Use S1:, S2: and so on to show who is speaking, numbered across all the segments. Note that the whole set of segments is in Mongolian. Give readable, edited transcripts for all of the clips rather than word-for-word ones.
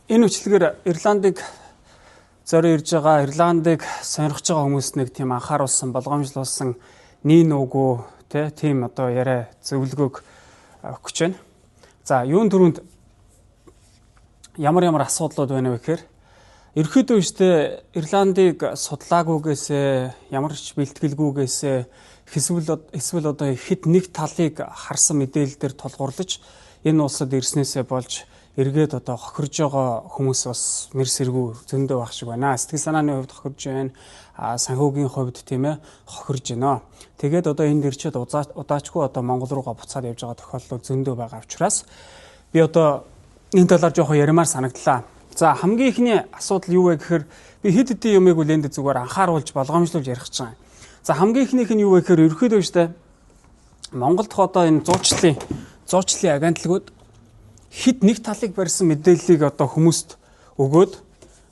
S1: Энэ үчилгээр Ирландыг зориулж ирж байгаа, Ирландыг сонирхож байгаа хүмүүст нэг тийм анхааруулсан, болгоомжлуулсан нин үгүй тийм одоо яриа зөвлөгөөг өгч байна. За, юун түрүүнд ямар асуудлууд байна вэ гэхээр ерөөхдөө ихтэй Ирландыг судлаагүйгээсээ, ямар ч бэлтгэлгүйгээсээ эсвэл одоо хэд нэг талыг харсан мэдээлэлээр тулгуурлаж энэ улсад ирснээсээ болж эргээд одоо хохирж байгаа хүмүүс бас мэр сэргүү зөндөө байх шиг байна. Сэтгэл санааны хувьд хохирж байна. Санхүүгийн хувьд тийм ээ хохирж байна. Тэгээд одоо энд ирчээд удаачгүй одоо Монгол руугаа буцаад явж байгаа тохиолдол зөндөө байгаа учраас би одоо энэ талаар жоохон ярмаар санагдлаа. За, хамгийн ихний асуудал юу вэ гэхээр би хэд хэдэн юмыг үл энд зүгээр анхааруулж болгоомжлуулж ярих гэж байгаа юм. За, хамгийн ихнийх нь юу вэ гэхээр ерөөхдөө штэ Монголд одоо энэ зуучлалын агентлагууд хэд нэг талыг барьсан мэдээллийг одоо хүмүүст өгөөд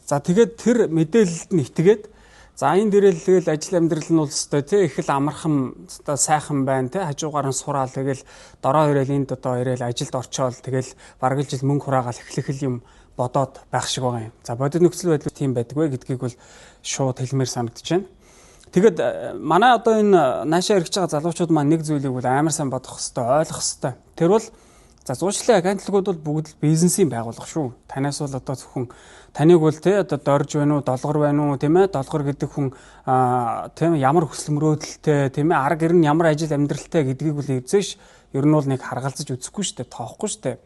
S1: за тэгээд тэр мэдээлэлд нь итгээд за энэ дээрэл тэгэл ажил амьдрал нь бол өстой тий их л амархан одоо сайхан байна тий хажуугаар нь сураал тэгэл дороо ирээл энд одоо ирээл ажилд орчоол тэгэл бараг л жил мөнгө хураагаал эхлэх юм бодоод байх шиг байгаа юм. За, бодит нөхцөл байдал тийм байдаггүй гэдгийг бол шууд хэлмээр санагдаж байна. Тэгэд манай одоо энэ наашаа ирж байгаа залуучууд маань нэг зүйлийг бол амар сайн бодох хэвээр ойлгох хэвээр. Тэр бол за, зуучлалын агентлагууд бол бүгд л бизнесийн байгууллага шүү. Танаас бол одоо зөвхөн таныг бол тий одоо дорж байна уу, долгор байна уу, тийм ээ? Долгор гэдэг хүн тийм ямар хүсэл мөрөөдөлтэй, тийм ээ? Арга гэр нь ямар ажил амьдралтай гэдгийг бол эзэж ер нь бол нэг харгалзаж үзэхгүй шүү дээ, тоохгүй шүү дээ.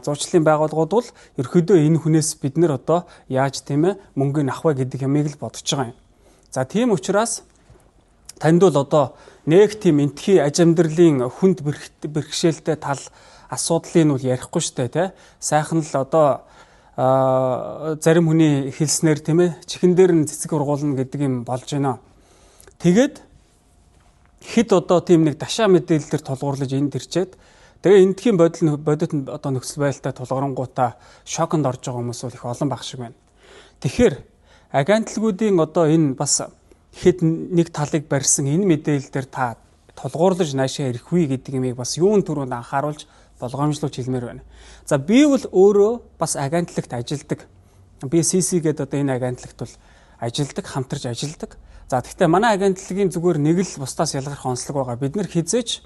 S1: Зуучлалын байгууллагууд бол ерөөдөө энэ хүнээс бид нэр одоо яаж тийм ээ мөнгөний авах вэ гэдэг ямиг л бодож байгаа юм. За, тийм учраас танд бол одоо нэг тийм энтхий аж амьдралын хүнд бэрхшээлтэй тал асуудлыг нь бол ярихгүй шүү дээ, тий. Сайхан л одоо зарим хүний хэлснээр тийм ээ чихэн дээр нь цэцэг ургуулна гэдэг юм болж байна. Тэгээд хэд одоо тийм нэг дашаа мэдээлэлээр тулгуурлаж энд ирчээд тэгээ эндхийн бодит одоо нөхцөл байдалтай тулгарнгуудаа шоконд орж байгаа хүмүүс бол их олон байх шиг байна. Тэгэхээр агентлагуудын одоо энэ бас хэд нэг талыг барьсан энэ мэдээлэлээр та тулгуурлаж наашаа ирэх үе гэдэг юмыг бас юун түрүүнд анхааруулж болгоомжлуулж хэлмээр байна. За, би бол өөрөө бас агентлагт ажилдаг. Би CC гэдэг одоо энэ агентлагт бол ажилдаг, хамтарч ажилдаг. За, гэхдээ манай агентлагийн зүгээр нэг л бусдаас ялгарх онцлог байгаа. Бид нэр хизээч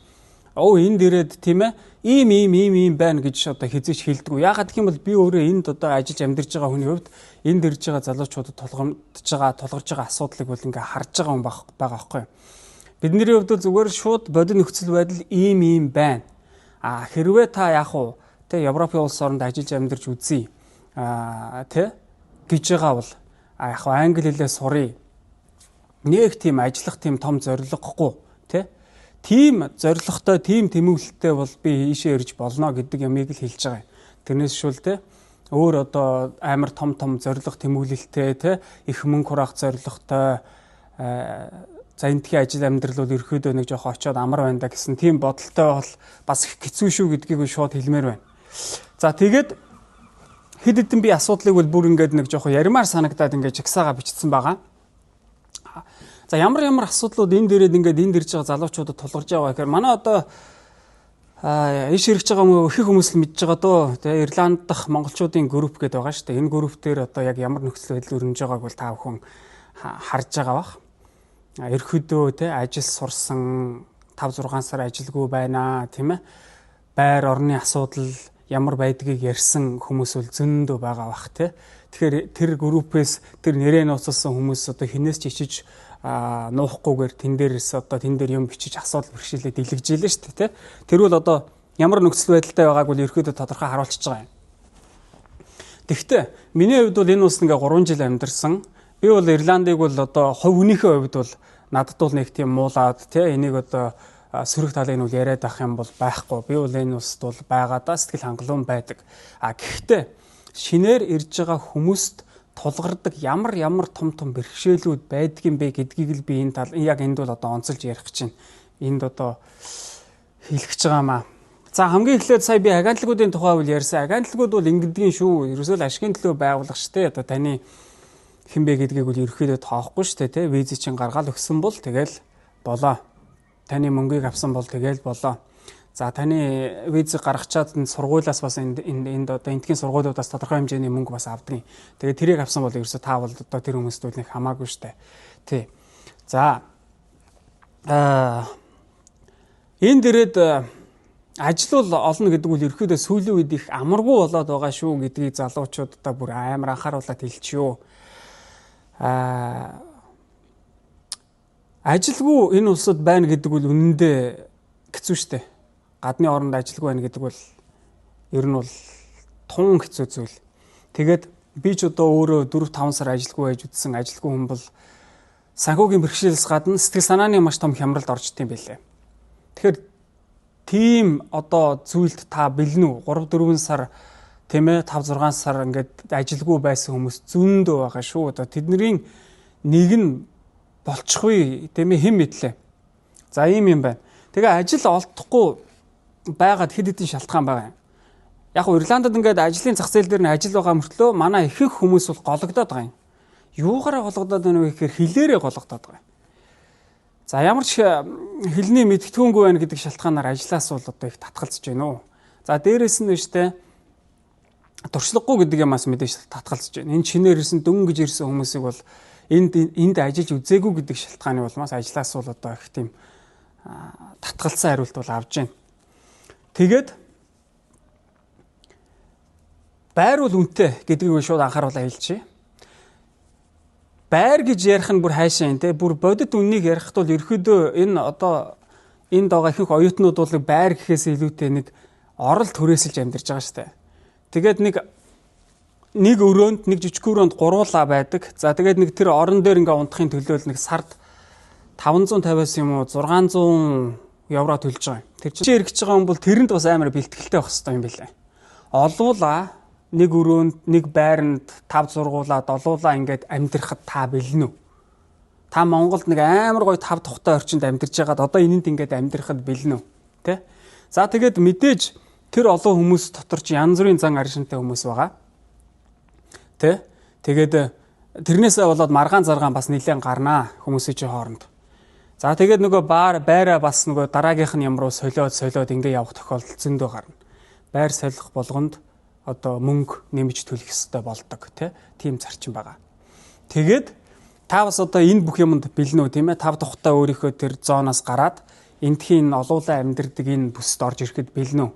S1: энд ирээд тийм ээ ийм байна гэж одоо хизээч хэлдэг. Яагаад гэх юм бол би өөрөө энд одоо ажиллаж амьдарч байгаа хүний хувьд энд ирж байгаа залуучуудад тулгарч байгаа асуудлыг бол ингээ харж байгаа хүн байгаа байхгүй юу. Бидний хувьд бол зүгээр шууд бодит нөхцөл байдал ийм байна. Хэрвээ та яах вэ? Тэ Европын улс оронд ажиллаж амьдарч үзье. Тэ гэж байгаа бол яах вэ? Англи хэлээ сурыг. Нэг тийм ажиллах тийм том зорилгогүй, тэ? Тийм зорилготой, тийм тэмүүлэлтэй бол би ийшээ ирж болно гэдэг ямиг л хэлж байгаа юм. Тэрнээс шүүл тэ өөр одоо амар том зорилго тэмүүлэлтэй тэ их мөнгө хураах зорилготой за энтхийн ажил амьдрал бол ерөөдөө нэг жоох очиод амар байна да гэсэн тийм бодолтой бол бас их хэцүү шүү гэдгийг шууд хэлмээр байна. За, тэгээд хэд хэдэн би асуудлыг бол бүр ингээд нэг жоох ярмаар санагдаад ингээд жагсаага бичсэн байгаа. За, ямар асуудлууд энд ирээд ингээд энд ирж байгаа залуучуудад тулгарч байгаа гэхээр манай одоо иш ирж байгаа их хүмүүс л мэдж байгаа дөө. Тэгээ Ирланд дахь монголчуудын групп гэдэг байгаа шүү дээ. Энэ групп дээр одоо яг ямар нөхцөл байдал өрнөж байгааг бол та бүхэн харж байгаа бах. Ерөөдөө те ажил сурсан 5-6 сар ажилгүй байна тийм ээ. Байр орны асуудал ямар байдгийг ярьсан хүмүүс бол зөндөө байгаа бах те. Тэгэхээр тэр группээс тэр нэрээ нууцсан хүмүүс одоо хинээс ч ичиж нуухгүйгээр тэн дээр юм бичиж асуудал бэрхшээлээ дэлгэжээлээ шүү дээ те. Тэр бол одоо ямар нөхцөл байдалтай байгааг бол ерөөдөө тодорхой харуулчихж байгаа юм. Тэгэхдээ миний хувьд бол энэ улс ингээ 3 жил амьдарсан. Би бол Ирландыг бол одоо хувь хүнийхээ хувьд бол надад бол нэг тийм муулаад тий энийг одоо сөрөг талыг нь яриад авах юм бол байхгүй. Би бол энэ улсад бол байгаадаа сэтгэл хангалуун байдаг. Гэхдээ шинээр ирж байгаа хүмүүст тулгардаг ямар том бэрхшээлүүд байдгийн бэ гэдгийг л би яг энд бол одоо онцолж ярих гэж байна. Энд одоо хэлэх гэж байгаа маа. За, хамгийн эхлээд сая би агентлагуудын тухай бол ярьсан. Агентлагууд бол ингэдэгэн шүү. Ерөөсөө л ашигын төлөө байгуулах штэ. Одоо таны хинбэ гэдгийг бол ерөөхдөө тоохгүй шүү дээ, тэ. Виз чинь гаргаал өгсөн бол тэгэл болоо. Таны мөнгийг авсан бол тэгэл болоо. За таны визийг гаргачаад энэ сургуулиас бас энд одоо эндхийн сургуулиудаас тодорхой хэмжээний мөнгө бас авдаг. Тэгээд тэрийг авсан бол ерөөсөө та бол одоо тэр хүмүүст бол нэг хамаагүй штэ. Тий. За энэ дээрээд ажил бол олно гэдэг нь ерөөхдөө сүүлийн үед их амаргүй болоод байгаа шүү гэдгийг залуучууд одоо бүр амар анхааруулад хэлчихё. Ажилгүй энэ улсад байна гэдэг бол үнэндээ хэцүү штэ. Гадны оронд ажилгүй байна гэдэг бол ер нь бол тун хэцүү зүйл. Тэгээд би ч одоо өөрөө 4-5 сар ажилгүй байж үтсэн ажилгүй хүн бол санхүүгийн бэрхшээлс гадна сэтгэл санааны маш том хямралд орж идэм байлээ. Тэгэхээр тийм одоо зүйлд та бэлэн үү? 3-4 сар тийм ээ 5-6 сар ингээд ажилгүй байсан хүмүүс зөндөө байгаа шүү. Одоо тэдний нэг нь болчихгүй тийм ээ хэн мэдлээ. За ийм юм байна. Тэгээ ажил олдохгүй байгаад хэд хэдэн шалтгаан байгаа юм. Яг нь Ирландд ингээд ажлын зах зээл дээр нь ажил байгаа мөртлөө манай ихэнх хүмүүс бол гологдоод байгаа юм. Юугаараа гологдоод байна вэ гэхээр хилээрээ гологдоод байгаа юм. За ямар ч хэлний мэдгэдэггүй байна гэдэг шалтгаанаар ажлаас бол одоо их татгалзаж байна уу. За дээрэс нь нэштэй туршлагагүй гэдэг юмас мэдээж татгалзаж байна. Энэ чинээр ирсэн дөнгөж ирсэн хүмүүсийг бол энд ажиллаж үзээгүй гэдэг шалтгааны улмаас ажлаас бол одоо их тийм татгалцсан хариулт бол авж байна. Тэгээд байр бол үнэтэй гэдгийг шууд анхааруулаа хэлчихье. Байр гэж ярих нь бүр хайшаа юм те. Бүр бодит үннийг ярихт бол ерөөдөө энэ одоо энд байгаа ихэнх оюутнууд бол байр гэхээс илүүтэй нэг орол түрээсэлж амьдарч байгаа шүү дээ. Тэгээд нэг өрөөнд нэг жижиг өрөөнд гуруула байдаг. За тэгээд нэг тэр орон дээр ингээ унтахын төлөө нэг сард 550-аас юм уу 600 евро төлж байгаа юм. Тэр чинь эргэж байгаа хүн бол тэрэнд бас амар бэлтгэлтэй байх хэрэгтэй юм билээ. Олуула нэг өрөөнд нэг байранд 5 зургуулаад олуула ингээд амьдрахад та бэлэн үү? Та Монголд нэг амар гоё 5 тухтай орчинд амьдарч байгаад одоо энэнд ингээд амьдрахад бэлэн үү? Тэ? За тэгээд мэдээж тэр олон хүмүүс дотор ч янз бүрийн зан аршинтай хүмүүс байгаа. Тэ? Тэгээд тэрнээсээ болоод маргаан заргаан бас нэлээд гарнаа хүмүүсийн чинь хооронд. За тэгээд нөгөө байраа бас нөгөө дараагийнх нь юм руу солиод ингээ явах тохиолдол зөндөө гарна. Байр солих болгонд одоо мөнгө нэмж төлөх ёстой болдог тийм зарчим байгаа. Тэгээд та бас одоо энэ бүх юмд бэлэн үү тийм ээ? 5 тухтай өөрийнхөө тэр зоноос гараад эндхийн олуулаа амьдэрдэг энэ бүсд орж ирэхэд бэлэн үү?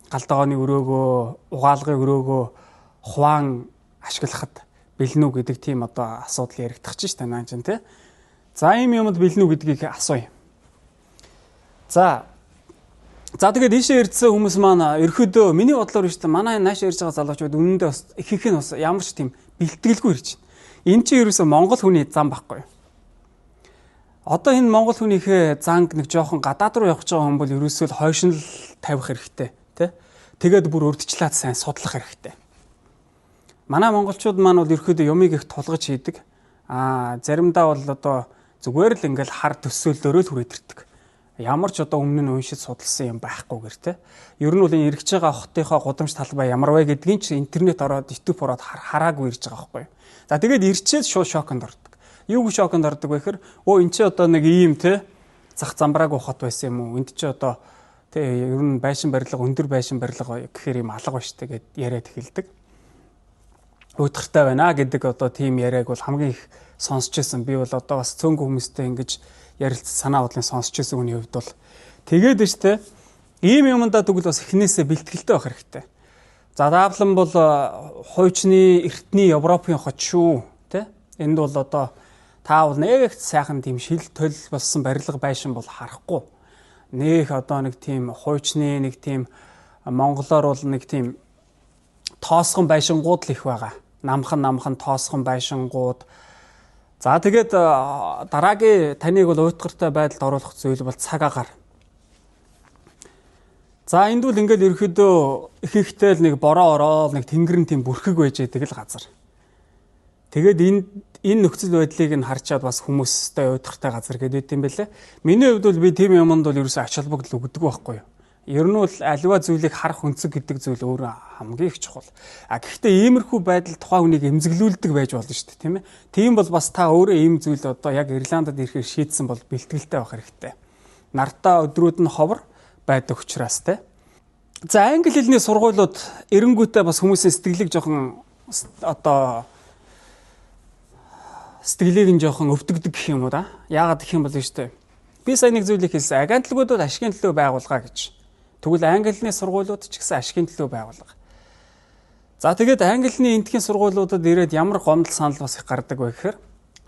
S1: Галдагооны өрөөгөө, угаалгын өрөөгөө хуваан ашиглахад бэлэн үү гэдэг тийм одоо асуудал яригдах чинь танаа чинь тий. За ийм юмд бэлэн үү гэдгийг асууя. За тэгээд ийшээ ирсэн хүмүүс маань ерөөдөө миний бодлоор шүү дээ манай нааш ирж байгаа залуучууд үнэндээ бас ихэнх нь бас ямар ч тийм бэлтгэлгүй ирж байна. Энэ чинь ерөөсөө Монгол хүний зам байхгүй юу? Одоо энэ Монгол хүнийхээ занг нэг жоохон гадаад руу явах гэж байгаа хүн бол ерөөсөө л хойшинл тавих хэрэгтэй тий. Тэгээд бүр урдчлаад сайн судлах хэрэгтэй. Манай монголчууд маань бол ерөөдөө юмыг их тулгаж хийдэг. Заримдаа бол одоо зүгээр л ингээл хар төсөөллөөрөө л хүрээдэрдэг. Ямар ч одоо өмнө нь уншиж судалсан юм байхгүйгээр те. Ер нь бол энэ эргэж байгаа хотынхоо гудамж талбай ямар вэ гэдгийг чи интернет ороод YouTube ороод хараагүй ирж байгаа байхгүй юу. За тэгээд ирчээд шууд шоконд ордог. Юу гэж шоконд ордог вэ гэхээр эн чи одоо нэг ийм те зах замбрааг ухат байсан юм уу? Энд чи одоо те ер нь байшин барилга өндөр байшин барилга гэхээр юм алга ба штэ гэд яриад эхэлдэг. Уйтгартай байна гэдэг одоо тийм яриаг бол хамгийн их сонсч байсан. Би бол одоо бас цөөнгө хүмүүстэй ингэж ярилцсан санаа бодлын сонсч байсан хүний хувьд бол тэгээд штэ ийм юмдаа тэгвэл бас эхнээсээ бэлтгэлтэй байх хэрэгтэй. За даавлан бол хуучны эртний Европын хот шүү тэ. Энд бол одоо таавал нэг сайхан тийм шил төл болсон барилга байшин бол харахгүй. Нөх одоо нэг тийм хуучны нэг тийм монголоор бол нэг тийм тоосгон байшингууд л их байгаа. Намхан тоосгон байшингууд. За тэгээд дараагийн таныг бол уйтгартай байдалд оруулах зүйл бол цаг агаар. За энд бол ингээл ерөөхдөө их ихтэй л нэг бороо ороод нэг тэнгэр нь тийм бүрхэг байж байдаг л газар. Тэгээд энэ нөхцөл байдлыг нь харчаад бас хүмүүстэй уйтгартай газар гэдэг юм бэлээ. Миний хувьд бол би тийм юмд бол ерөөсөө ач холбогдол өгдөг байхгүй юу. Ер нь бол аливаа зүйлийг харах өнцөг гэдэг зүйл өөрөө хамгийн их чухал. Гэхдээ иймэрхүү байдал тухайн хүнийг эмзэглүүлдэг байж болно шүү дээ, тийм ээ. Тийм бол бас та өөрөө ийм зүйл одоо яг Ирландад ирэхээр шийдсэн бол бэлтгэлтэй байх хэрэгтэй. Нартаа өдрүүд нь ховор байдаг учраас те. За англи хэлний сургуулиуд эренгүүтээ бас хүмүүсийн сэтгэлийг жоохон одоо сэтгэлийг нь жоохон өвдөгдөг гэх юм уу да. Яагаад гэх юм бол шүү дээ. Би сайн нэг зүйлийг хэлсэн. Агентлагуудад ашигын төлөө байгуулгаа гэж. Тэгвэл англи хэлний сургуулиуд ч гэсэн ашигын төлөө байгуулга. За тэгээд англи хэлний эндхийн сургуулиудад ирээд ямар гомдол санал бас их гардаг вэ гэхээр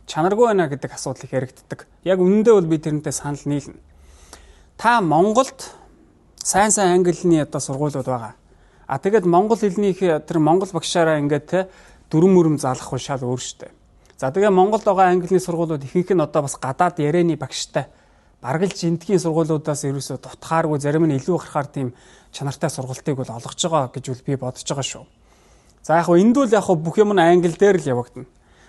S1: чанаргүй байна гэдэг асуудал их яригддаг. Яг үнэндээ бол би тэрнтэй санал нийлнэ. Та Монголд сайн англи хэлний одоо сургуулиуд байгаа. Тэгээд монгол хэлнийхээ тэр монгол багшаараа ингээд те дүрм мөрөм залах шал өөр штэ. За тэгээ Монголд байгаа англи хэлний сургуулиуд ихэнх нь одоо бас гадаад ярианы багштай бараг л жинтгийн сургуулиудаас ерөөсө дутхааргүй зарим нь илүү гарахаар тийм чанартай сургалтыг бол олгож байгаа гэж би бодож байгаа шүү. За яг энд бол яг бүх юм нь англи дээр л явагдана.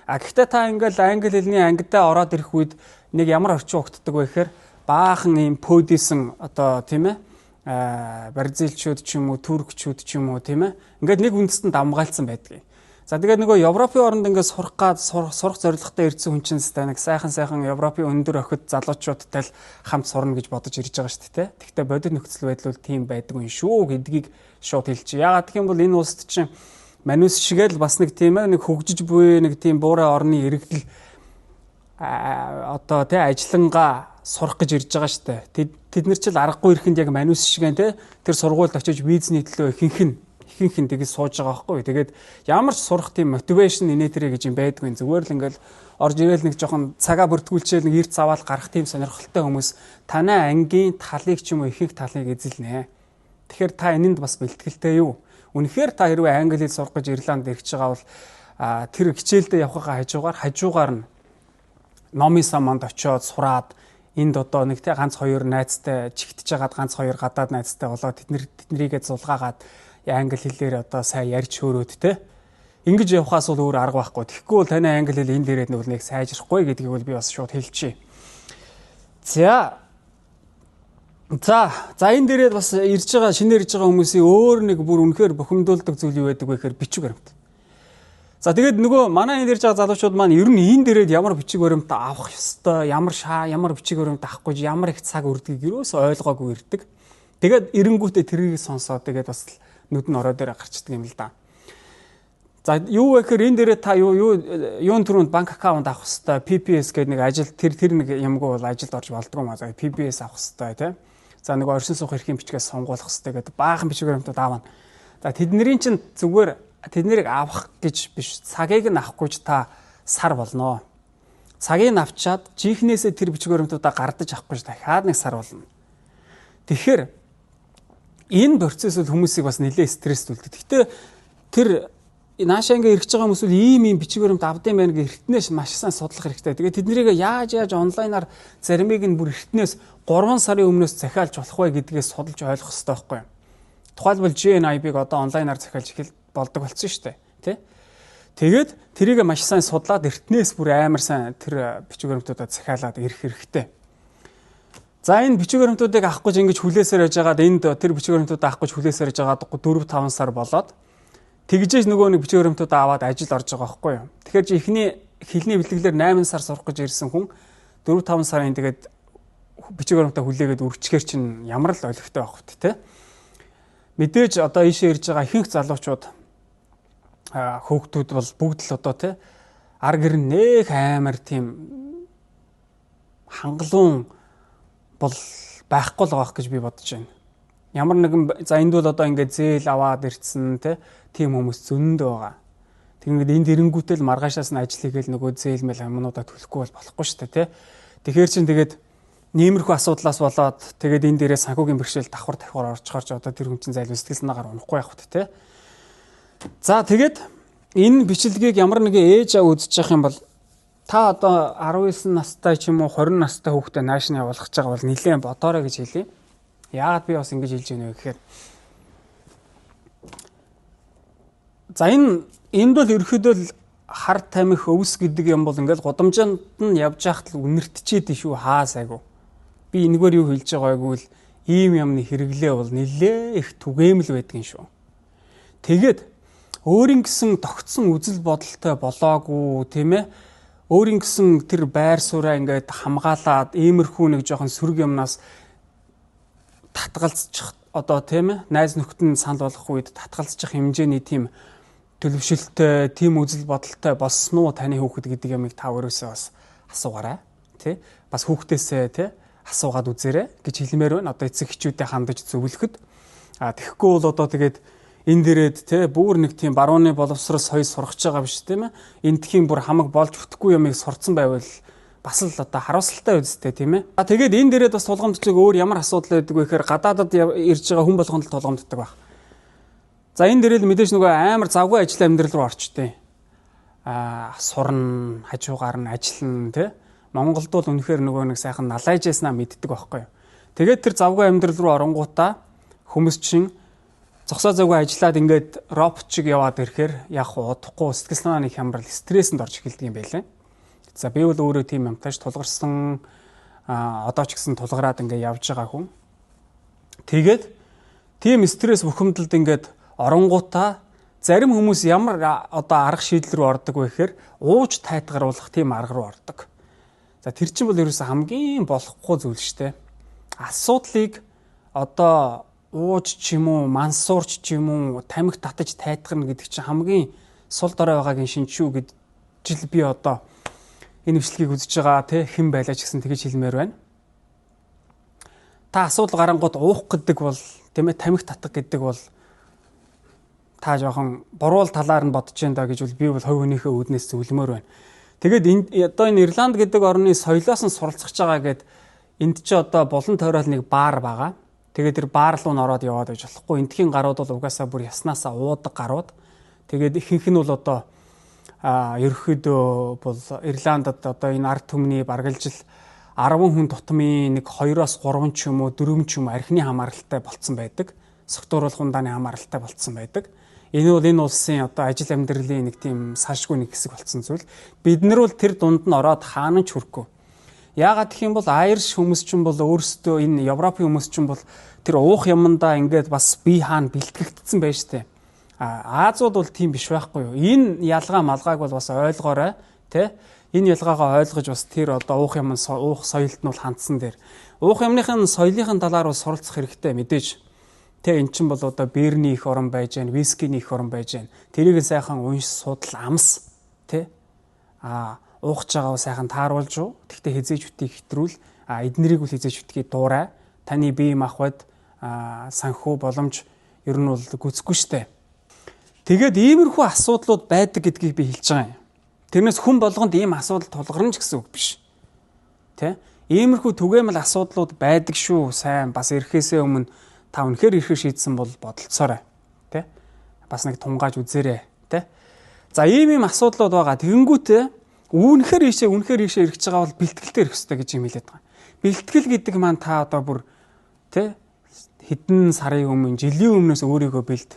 S1: Гэхдээ та ингээл англи хэлний ангидаа ороод ирэх үед нэг ямар орчин тогтдог вэ гэхээр баахан ийм пөдисэн одоо тийм ээ бразилчууд ч юм уу туркчууд ч юм уу тийм ээ ингээд нэг үндэстэн дамгаалцсан байдгийг. За тэгээд нөгөө Европын оронд ингээд сурах гад сурах зорилготой ирсэн хүн чинь нэг сайхан Европын өндөр охид залуучуудтай л хамт сурна гэж бодож ирж байгаа шүү дээ. Тэгвэл бодит нөхцөл байдал бол тийм байдгүй шүү гэдгийг шууд хэлчих. Яагаад гэх юм бол энэ улсад чинь манус шигээл бас нэг тийм ээ нэг хөгжиж буй нэг тийм буурай орны иргэдэл одоо тий ажиллангаа сурах гэж ирж байгаа шүү дээ. Тэд нар ч л аргагүй ирэхэд яг манус шигэн тий тэр сургуульд очиж визний төлөө ихэнх нь тэгээд сууж байгаа байхгүй. Тэгээд ямар ч сурах тийм мотивашн инээтрэ гэж юм байдгүй. Зүгээр л ингээл орж ирээл нэг жоохон цагаа бүртгүүлчихэл нэг эрт заваал гарах тийм сонирхолтой хүмүүс танай ангийн талыг ч юм уу ихэнх талыг эзэлнэ. Тэгэхээр та энэнд бас бэлтгэлтэй юу? Үнэхээр та хэрвээ англи хэл сурах гэж Ирланд ирж байгаа бол тэр хичээлдээ явахаа хажуугаар нь номын саманд очиод сураад энд одоо нэг те ганц хоёр найзтай чигтж жагаад ганц хоёр гадаад найзтай болоод тэднийгээ зулгаагаад англи хэлээр одоо сайн ярьж хөөрөөд те ингэж явахаас бол өөр арга байхгүй. Тэгэхгүй бол таны англи хэл энэ дээрээ нэг сайжрахгүй гэдгийг бол би бас шууд хэлчихье. За энэ дээрээ бас шинээр ирж байгаа хүмүүсийн өөр нэг бүр үнэхээр бухимдуулдаг зүйл юу байдаг вэ гэхээр бичиг баримт. За тэгээд нөгөө манай энэ ирж байгаа залуучууд маань ер нь энэ дээрээ ямар бичиг баримт авах ёстой, ямар бичиг баримт авахгүй, ямар их цаг өрдгийг юусоо ойлгоогүй ирдэг. Тэгээд эренгүүтээ тэрийг сонсоод тэгээд бас нүд нь ороо дээр гарчдаг юм л да. За юу вэ гэхээр энэ дээрээ та юун түрүүнд банк аккаунт авах ёстой, PPS гэдэг нэг ажил тэр нэг юмгүй бол ажилд орж болдгоо маа. За PPS авах ёстой тий. За нэг оршин суух эрхийн бичгээс сонгуулах ёстой гэдэг баахан бичиг баримтууд аавна. За тэдний чинь зүгээр тэднийг авах гэж биш, цагийг нь авахгүй ч та сар болно. Цагийг нь авчаад жихнээсээ тэр бичиг баримтуудаа гардаж авахгүй ч дахиад нэг сар болно. Тэгэхээр энэ процесс бол хүмүүсийг бас нэлээд стресстүүлдэг. Гэхдээ тэр наашаа ингээ ирж байгаа хүмүүс бол ийм бичиг баримт авдсан байна гэж эртнээс маш сайн судлах хэрэгтэй. Тэгээд тэднийг яаж онлайнаар заримыг нь бүр эртнээс 3 сарын өмнөөс захиалж болох вэ гэдгээс судалж ойлгох хэрэгтэй байхгүй юу? Тухайлбал GNIB-г одоо онлайнаар захиалж эхэл болдог болсон шүү дээ. Тэ? Тэгээд тэрийг маш сайн судлаад эртнээс бүр амар сайн тэр бичиг баримтуудаа захиалаад ирэх хэрэгтэй. За энэ бичиг баримтуудыг авах гэж ингэж хүлээсээр яж байгаад энд тэр бичиг баримтуудаа авах гэж хүлээсээр яж байгаад 4-5 сар болоод тэгжээж нөгөө нэг бичиг баримтуудаа аваад ажил орж байгаа байхгүй юу. Тэгэхээр чи эхний хэлний бэлтгэлээр 8 сар сурах гэж ирсэн хүн 4-5 сарын тэгээд бичиг баримтаа хүлээгээд үрчгээр чинь ямар л ойлгохтой байх вэ те. Мэдээж одоо ийшээ ирж байгаа ихэнх залуучууд хөөгтүүд бол бүгд л одоо те ар гэр нэх амар тийм хангалуун бол байхгүй л байгаа гэж би бодож байна. Ямар нэгэн за энд бол одоо ингээд зээл аваад ирсэн тийм хүмүүс зөндөө байгаа. Тэгэнгүүт энд ирэнгүүтэл маргаашаас нь ажил хийгээл нөгөө зээл мэл юмнуудаа төлөхгүй бол болохгүй шүү дээ Тэгэхээр чин тэгээд ниймэрхүү асуудлаас болоод тэгээд энэ дээрээ санхүүгийн бэрхшээл давхар орж одоо тэр хүн чинь зайлшгүй сэтгэл санаагаар унахгүй явах тий. За тэгээд энэ бичлэгийг ямар нэгэн ээж аваа үзэж явах юм бол та одоо 19 настай ч юм уу 20 настай хүүхдээ наашны явуулах гэж байгаа бол нэлээд бодоорой гэж хэлье. Яагаад би бас ингэж хэлж байна вэ гэхээр за энд бол ерөөхдөө л хар тамхи өвс гэдэг юм бол ингээл гудамжинд нь явж байхад л үнэртчихэд шүү хаа сайгүй. Би энэгээр юу хэлж байгаа гэвэл ийм юмны хэрэглээ бол нэлээ их түгээмэл байдгийн шүү. Тэгээд өөрийн гэсэн тогтсон үзэл бодолтой болоогүй тийм ээ. Өөрийн гэсэн тэр байр сууриа ингээд хамгаалаад иймэрхүү нэг жоохон сөрөг юмнаас татгалзчих одоо тийм ээ. Найз нөхдөд санал болгох үед татгалзчих хэмжээний тийм төлөвшөлттэй, тийм үзэл бодолтой болсон уу таны хүүхэд гэдэг ямыг та өөрөөсөө бас асуугаарай. Тэ? Бас хүүхдээсээ тэ асуугаад үзээрэй гэж хэлмээр байна. Одоо эцэг эхчүүдэд хандаж зөвлөхөд. Тэгэхгүй бол одоо тэгээд энэ дээрээд тэ бүр нэг тийм барууны боловсрол соёл сурах гэж байгаа биш тийм ээ. Энд тхийн бүр хамаг болж бүтэхгүй ямыг сурцсан байвал бас л одоо харуулсалтай үстэй тийм ээ. Тэгээд энэ дээрээд бас тулгамдчлаг өөр ямар асуудал байдаг вэ гэхээр гадаадад ирж байгаа хүн болгонд л тулгамддаг баг. За энэ дээрээ л мэдээж нөгөө амар завгүй ажил амьдрал руу орчтой. Сурна, хажуугаар нь ажиллана тий. Монголд бол үнэхээр нөгөө нэг сайхан налайжээснаа мэддэг байхгүй юу. Тэгээд тэр завгүй амьдрал руу оронгуудаа хүмүүс чинь зогсоо завгүй ажиллаад ингээд робот шиг яваад ирэхээр яг удахгүй сэтгэл санааны хямрал, стрессэнд орж эхэлдэг юм байлаа. За би бол өөрөө тийм юмтайж тулгарсан одоо ч гэсэн тулгараад ингээд явж байгаа хүн. Тэгээд тийм стресс бухимдалд ингээд оронгуудаа зарим хүмүүс ямар одоо арга шийдэл рүү ордог вэ гэхээр ууж тайтгаруулах тийм арга руу ордог. За тэр чинь бол ерөөсө хамгийн болохгүй зүйл шүү дээ. Асуудлыг одоо ууж ч юм уу, мансуурч ч юм уу, тамхи татаж тайтгарна гэдэг чинь хамгийн сул дорой байгаагийн шинжүү гэж жил би одоо энэ хвшлгийг үзэж байгаа те хэн байлаа ч гэсэн тэгэж хэлмээр байна. Та асуудал гарангууд уух гэдэг бол тийм ээ тамхи татах гэдэг бол та жоохон буруу талаар нь бодож байна да гэж би бол хувь хүнийхээ үүднээс зөвлөмөр байна. Тэгээд одоо энэ Ирланд гэдэг орны соёлоос нь суралцах байгаа гэд энд чи одоо болон тойрол нэг баар байгаа. Тэгээд тэр баар руу н ороод яваад байж болохгүй. Эндхийн гарууд бол угаасаа бүр яснаасаа уудаг гарууд. Тэгээд ихэнх нь бол одоо ерөөхдөө бол Ирландад одоо энэ ард түмний баргалжил 10 хүн тутмын нэг 2-оос 3 ч юм уу 4 ч юм уу архины хамааралтай болцсон байдаг. Согтууруулах ундааны хамааралтай болцсон байдаг. Энэ бол энэ улсын одоо ажил амьдралын нэг тийм салшгүй нэг хэсэг болцсон зүйл. Бид нар бол тэр дунд нь ороод хаана ч хүрэхгүй. Яагаад гэх юм бол Айрш хүмүүс ч юм бол өөрсдөө энэ Европын хүмүүс ч юм бол тэр уух юмдаа ингээд бас бие хаана бэлтгэгдсэн байж тээ. Азууд бол тийм биш байхгүй юу. Энэ ялгаа малгааг бол бас ойлгоорой тэ. Энэ ялгаагаа ойлгож бас тэр одоо уух юм уух соёлд нь бол хандсан дээр. Уух юмныхын соёлынхын талаар бол суралцах хэрэгтэй мэдээж. Тэ эн чинь бол одоо бирний их орон байж гэн, вискиний их орон байж гэн. Тэрийг сайхан унш судал амс тэ. Уух чагаа сайхан тааруулж уу. Тэгтээ хизээж үтгийг хэтрүүл. Эднэрийг бол хизээж үтгийг дуурай. Таны бие махбод санхүү боломж ер нь бол гүцэхгүй штэ. Тэгээд иймэрхүү асуудлууд байдаг гэдгийг би хэлж байгаа юм. Тэрнээс хүн болгонд ийм асуудал тулгарна ч гэсэн үг биш. Тэ? Иймэрхүү түгээмэл асуудлууд байдаг шүү. Сайн бас ирэхээсээ өмнө та үнэхээр ирэхээ шийдсэн бол бодолцоорой. Тэ? Бас нэг тунгааж үзээрэй. Тэ? За ийм асуудлууд байгаа. Тэгэнгүүтээ үнэхээр ийшээ ирэх гэж байгаа бол бэлтгэлтэй ирэх хэрэгтэй гэж юм хэлээд байгаа. Бэлтгэл гэдэг маань та одоо бүр тэ хэдэн сарын өмнө, жилийн өмнөөс өөрийгөө бэлд.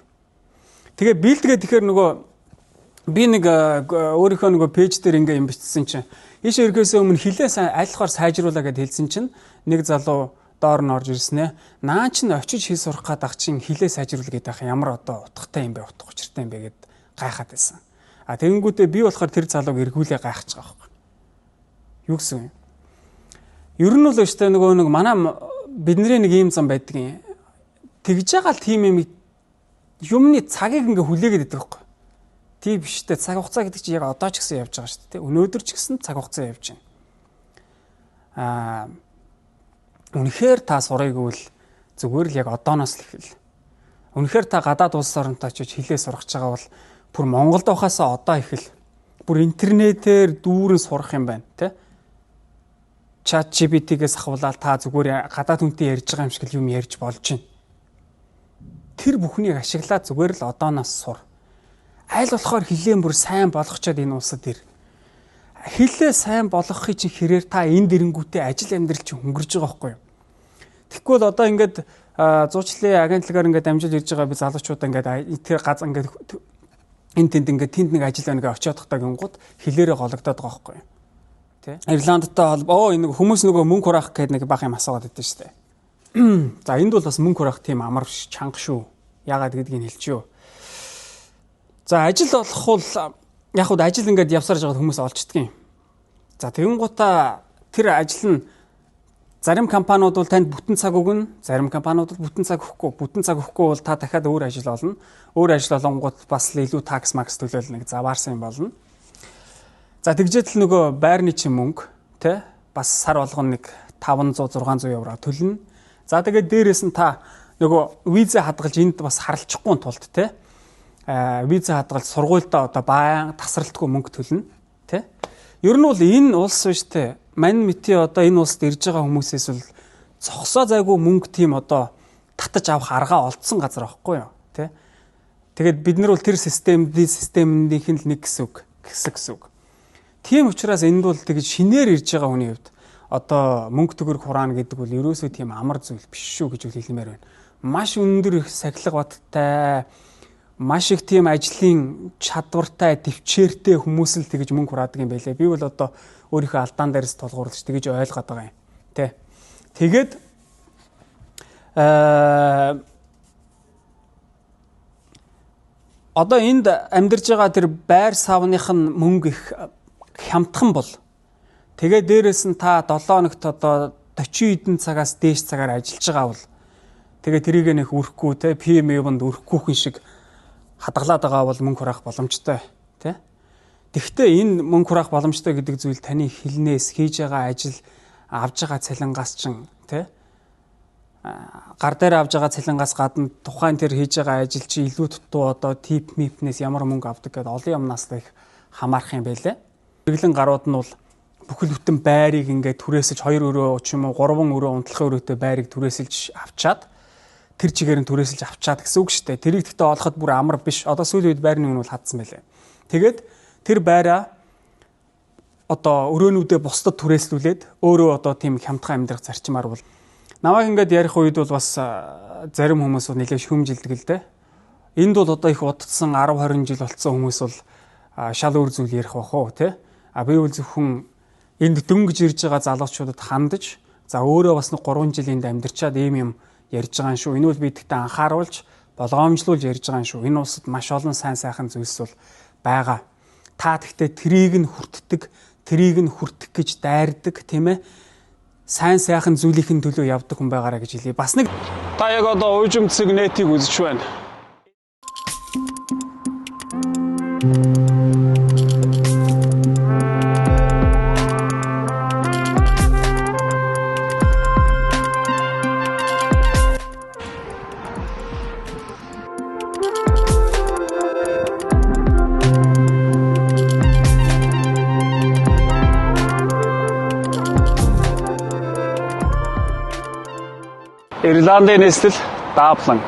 S1: Тэгээ бэлдгээ тэгэхээр нөгөө би нэг өөрийнхөө нөгөө пэйж дээр ингээ юм бичсэн чинь ийшээ ирэхээс өмнө хилээ айлхаар сайжруулаа гэд хэлсэн чинь нэг залуу доор нь орж ирсэн ээ. Наа ч н очиж хэл сурах гэдэг чинь хилээ сайжруул гэдэг ямар одоо утгатай юм бэ, утга учиртай юм бэ гэд гайхаад байсан. Тэгэнгүүтээ би болохоор тэр залууг эргүүлээ гайхаж байгаа байхгүй. Юу гэсэн юм? Ер нь бол өштэй нөгөө нэг манай бидний нэг ийм зам байдаг юм. Тэгж байгаа л тийм юмны цагийг ингээ хүлээгээд байдаг байхгүй. Тийм биштэй цаг хугацаа гэдэг чинь яг одоо ч гэсэн явж байгаа шүү дээ. Өнөөдөр ч гэсэн цаг хугацаа явж байна. Үнэхээр та сурыг үл зүгээр л яг одооноос л эхэл. Үнэхээр та гадаад улс оронтой очиж хилээ сурах гэж байгаа бол бүр Монголд байхаасаа одоо эхэл. Бүр интернетээр дүүрэн сурах юм байна, тэ? ChatGPT-гээс ахвалаад та зүгээр гадаад хүнтэй ярьж байгаа юм шиг юм ярьж болж байна. Тэр бүхнийг ашиглаад зүгээр л одооноос сур. Айл болохоор хилээ бүр сайн болгочоод энэ улсад ир. Хилээ сайн болгохын чинь хэрээр та энэ дэрэнгүүтээ ажил амьдрал чинь хөнгөрж байгаа байхгүй юу? Тэгэхгүй бол одоо ингээд зуучлалын агентлагаар ингээд амжилт ирж байгаа би залуучуудаа ингээд тэр газ ингээд энэ тэнд ингээд тэнд нэг ажил байна гэж очиод тахтаа гингууд хилээрээ гологдоод байгаа байхгүй юу? Тэ? Ирландтай энэ хүмүүс нөгөө мөнгө хураах гэдэг нэг баг юм асуугаад байдсан шүү дээ. За энд бол бас мөнгө хурах тийм амар чанга шүү. Яагаад гэдгийг хэлчихё. За ажил олох бол яг хөө ажил ингээд явсарж байгаа хүмүүс олчдгийн. За тэгэн гутаа тэр ажил нь зарим компаниуд бол танд бүтэн цаг өгнө, зарим компаниуд бол бүтэн цаг өгөхгүй. Бүтэн цаг өгөхгүй бол та дахиад өөр ажил олно. Өөр ажил олонгууд бас илүү такс макс төлөөлнө гэж заваарсан юм болно. За тэгжээд л нөгөө байрны чинь мөнгө тий бас сар болгоно нэг 500 600 евро төлнө. За тэгээд дээрээс нь та нөгөө виза хадгалж энд бас харалчихгүй тулд тий виза хадгалж сургуультай одоо баян тасралтгүй мөнгө төлнө тий. Ер нь бол энэ улс биш тий. Мань мити одоо энэ улсад ирж байгаа хүмүүсээс бол цогсоо зайгүй мөнгө тийм одоо татаж авах аргаа олдсон газар байхгүй юу тий. Тэгээд бид нар бол тэр системнийх нь л нэг гэсэн үг. Тийм учраас энд бол тэгж шинээр ирж байгаа хүний хувьд одоо мөнгө төгрөг хураана гэдэг бол ерөөсөө тийм амар зүйл биш шүү гэж хэлмээр байна. Маш өндөр их сахилга баттай, маш их тийм ажлын чадвартай, төвчээртэй хүмүүс л тэгж мөнгө хураадаг юм байлээ. Би бол одоо өөрийнхөө алдаан дээрс тулгуурлаж тэгж ойлгоод байгаа юм. Тэ. Тэгээд одоо энд амьдарж байгаа тэр байр савных нь мөнгө их хямдхан бол тэгээд дээрэс нь та 7 хоногт одоо 40 хэдэн цагаас дээш цагаар ажиллаж байгаа бол тэгээд тэрийг нэх өрөхгүй те PM-нд өрөхгүйхэн шиг хадгалаад байгаа бол мөнгө хураах боломжтой те. Тэгвэл энэ мөнгө хураах боломжтой гэдэг зүйл таны хилнээс хийж байгаа ажил авж байгаа цалингаас чин те гар дээр авж байгаа цалингаас гадна тухайн тэр хийж байгаа ажил чи илүү дутуу одоо тип мипнээс ямар мөнгө авдаг гэдэг олон юмнаас их хамаарах юм байлээ. Хэглэн гарууд нь бол бүхэл бүтэн байрыг ингээд түрээсэлж 2 өрөө ч юм уу 3 өрөө унтлахын өрөөтэй байрыг түрээсэлж авчаад тэр чигээр нь түрээсэлж авчаад гэсэн үг шүү дээ. Тэрийг гэхдээ олоход бүр амар биш. Одоо сүүлийн үед байрны үнэ бол хадсан байлээ. Тэгээд тэр байраа одоо өрөөнүүдээ бусдад түрээслүүлээд өөрөө одоо тийм хямдхан амьдрах зарчмаар бол намайг ингээд ярих үед бол бас зарим хүмүүс нэлээд шүмжилдэг л дээ. Энд бол одоо их удацсан 10 20 жил болцсон хүмүүс бол шал өөр зүйл ярих бах уу тий. Би бол зөвхөн энд дөнгөж ирж байгаа залуучуудад хандаж за өөрөө бас 3 жилийн амьдарчаад ийм юм ярьж байгаа юм шүү. Энэ бол би тэгтээ анхааруулж болгоомжлуулж ярьж байгаа юм шүү. Энэ улсад маш олон сайн сайхан зүйлс бол байгаа. Та тэгтээ трийг нь хүртдэг, трийг нь хүртэх гэж дайрдаг тийм ээ. Сайн сайхан зүйлийн төлөө явдаг хүн байгаараа гэж хэлье. Бас нэг та яг одоо уужимцэг нэтийг үзэж байна. Ирландын нийслэл Даблин